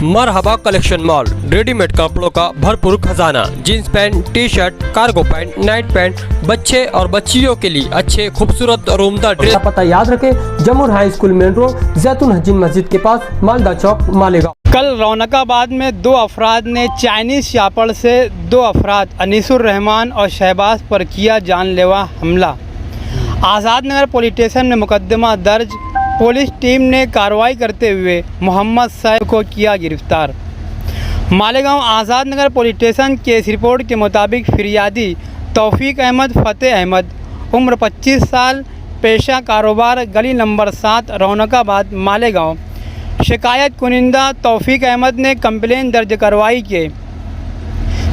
मरहबा collection mall, readymade कपड़ों का भरपूर खजाना, jeans pant, T shirt, cargo pant, night pant, बच्चे और बच्चियों के लिए अच्छे खूबसूरत और उम्दा ड्रेस। पता याद रखें, जमुर हाई स्कूल मेन रोड, जैतून हजीन मस्जिद के पास, मालदा चौक, मालेगांव। कल रौनकाबाद में 2 अफराद ने चाइनीज शापड़ से 2 अफराद अनीसुर रहमान और शहबाज पर किया जानलेवा हमला। आज़ाद नगर पुलिस स्टेशन में मुकदमा दर्ज। पुलिस टीम ने कार्रवाई करते हुए मोहम्मद सैफ को किया गिरफ्तार। Malegaon Azad Nagar police station case report के मुताबिक फिरियादी तौफीक अहमद फ़तेह अहमद, उम्र 25 साल, पेशा कारोबार, गली नंबर 7, रौनकाबाद, मालेगांव। शिकायत कुनिंदा तौफीक अहमद ने कंप्लेन दर्ज करवाई कि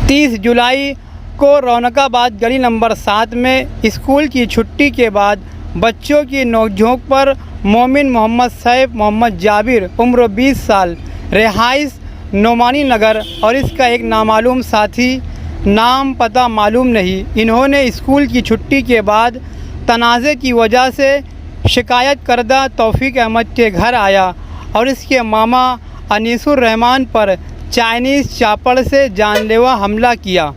30 जुलाई को रौनकाबाद गली नंबर 7 में स्कूल की छुट्टी के बाद बच्चों की नोकझोंक पर मोमिन मोहम्मद सैफ मोहम्मद जाबिर, उम्र 20 साल, रिहाइश नोमानी नगर और इसका एक नामालूम साथी, नाम पता मालूम नहीं, इन्होंने स्कूल की छुट्टी के बाद तनाज़े की वजह से शिकायत करदा तौफीक अहमद के घर आया और इसके मामा अनीसुर रहमान पर चाइनीज़ चापड़ से जानलेवा हमला किया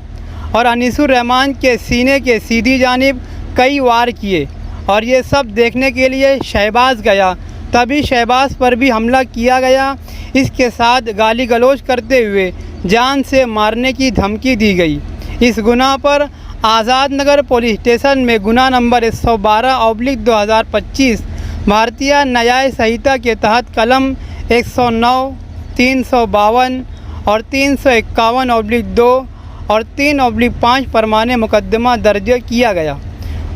और अनीसुर रहमान के सीने के सीधी जानिब कई वार किए और ये सब देखने के लिए शहबाज गया, तभी शहबाज पर भी हमला किया गया। इसके साथ गाली गलौज करते हुए जान से मारने की धमकी दी गई। इस गुनाह पर आज़ाद नगर पुलिस स्टेशन में गुनाह नंबर 112/2025 भारतीय न्याय संहिता के तहत कलम 109, 352 और 351/2 और 3/5 परमाने मुकदमा दर्ज किया गया।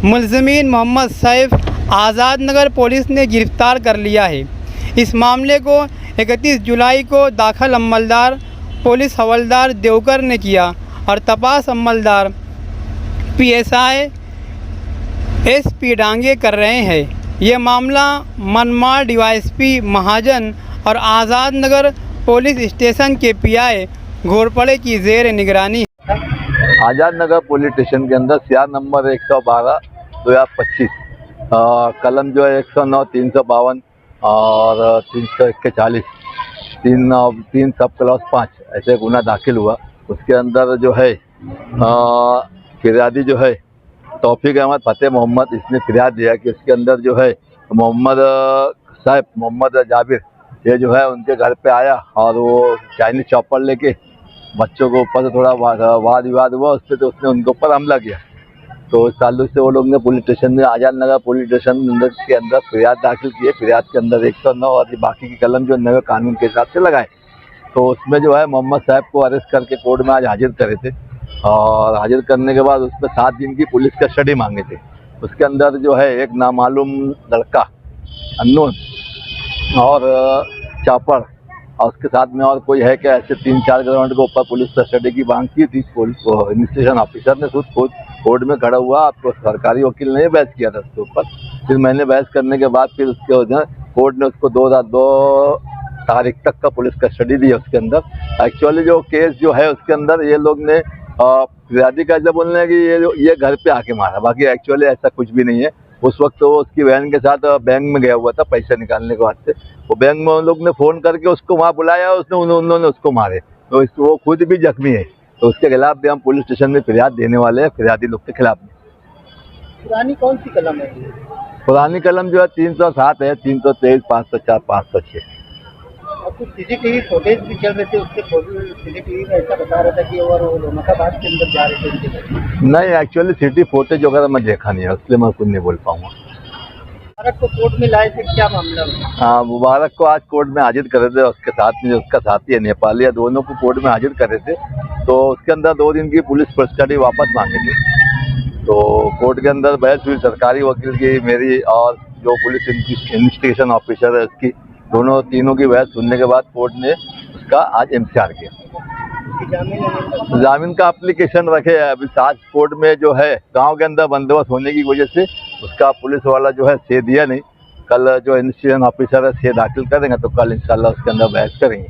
मुल्ज़िमीन मोहम्मद सैफ आज़ाद नगर पुलिस ने गिरफ़्तार कर लिया है। इस मामले को 31 जुलाई को दाखिल अमलदार पुलिस हवलदार देवकर ने किया और तपास अमलदार PSI SP डांगे कर रहे हैं। ये मामला मनमाड़ DYSP महाजन और आज़ाद नगर पुलिस स्टेशन के PI घोरपड़े की ज़ेर निगरानी। आज़ाद नगर पुलिस स्टेशन के अंदर CR नंबर 112/2025 कलम जो है 109, 352 और 341, 3 सब क्लास 5 ऐसे गुना दाखिल हुआ। उसके अंदर जो है फिरियादी जो है तौफीक अहमद फ़तेह मोहम्मद, इसने फिरियाद दिया कि उसके अंदर जो है मोहम्मद सैफ मोहम्मद जाबिर ये जो है उनके घर पे आया और वो चाइनीज चॉपर लेके बच्चों को ऊपर से थोड़ा वाद विवाद हुआ उस पर, तो उसने उनके ऊपर हमला किया। तो इस ताल्लुक से वो लोग ने पुलिस स्टेशन में आज़ाद नगर पुलिस स्टेशन के अंदर फिरियाद दाखिल की है। फिरियाद के अंदर 109 और बाकी की कलम जो नगर कानून के हिसाब से लगाए। तो उसमें जो है मोहम्मद साहब को अरेस्ट करके कोर्ट में आज हाजिर करे थे और हाजिर करने के बाद उस पर 7 दिन की पुलिस कस्टडी मांगे थे। उसके अंदर जो है एक नामालूम लड़का अननोन और चापड़ और उसके साथ में और कोई है क्या, ऐसे 3-4 ग्राउंड के ऊपर पुलिस कस्टडी की मांग की थी। पुलिस इन्वेस्टिगेशन ऑफिसर ने खुद कोर्ट में खड़ा हुआ, आपको सरकारी वकील ने बहस किया था उसके ऊपर। फिर मैंने बहस करने के बाद फिर उसके कोर्ट ने उसको 2 तारीख तक का पुलिस कस्टडी दी है। उसके अंदर एक्चुअली जो केस जो है उसके अंदर ये लोग ने फिरियादी का ऐसा बोलना है कि ये घर पे आके मारा, बाकी एक्चुअली ऐसा कुछ भी नहीं है। उस वक्त वो उसकी बहन के साथ बैंक में गया हुआ था पैसे निकालने के वास्ते। वो बैंक में उन लोग ने फ़ोन करके उसको वहाँ बुलाया, उसने उन्होंने उसको मारे। तो वो खुद भी जख्मी है। तो उसके खिलाफ भी हम पुलिस स्टेशन में फिरियाद देने वाले हैं, फिरियादी लोग के खिलाफ। पुरानी कौन सी कलम है? पुरानी कलम जो है 307 है, 323, 504, 506। और कुछ CCTV फुटेज भी चल रहे थे, उसके CCTV में ऐसा बता रहा था कि वो रौनकाबाद के अंदर जा रहे थे। नहीं, एक्चुअली सिटी फुटेज वगैरह मैं देखा नहीं है, इसलिए मैं कुछ नहीं बोल पाऊँगा। मुबारक को कोर्ट में लाए थे, क्या मामला? हाँ, मुबारक को आज कोर्ट में हाजिर करे थे। उसके साथ में जो उसका साथी है नेपाली है, दोनों को कोर्ट में हाजिर करे थे। तो उसके अंदर 2 दिन की पुलिस कस्टडी वापस मांगे थे। तो कोर्ट के अंदर बहस हुई, सरकारी वकील की, मेरी और जो पुलिस इन्वेस्टिगेशन ऑफिसर है उसकी, तीनों की बहस सुनने के बाद कोर्ट ने उसका आज MCR किया। जामीन का एप्लीकेशन रखे है। अभी आज कोर्ट में जो है गांव के अंदर बंदोबस्त होने की वजह से उसका पुलिस वाला जो है स्टे दिया नहीं। कल जो इन्वेस्टिगेशन ऑफिसर है स्टे दाखिल करेंगे तो कल इंशाल्लाह उसके अंदर बहस करेंगे।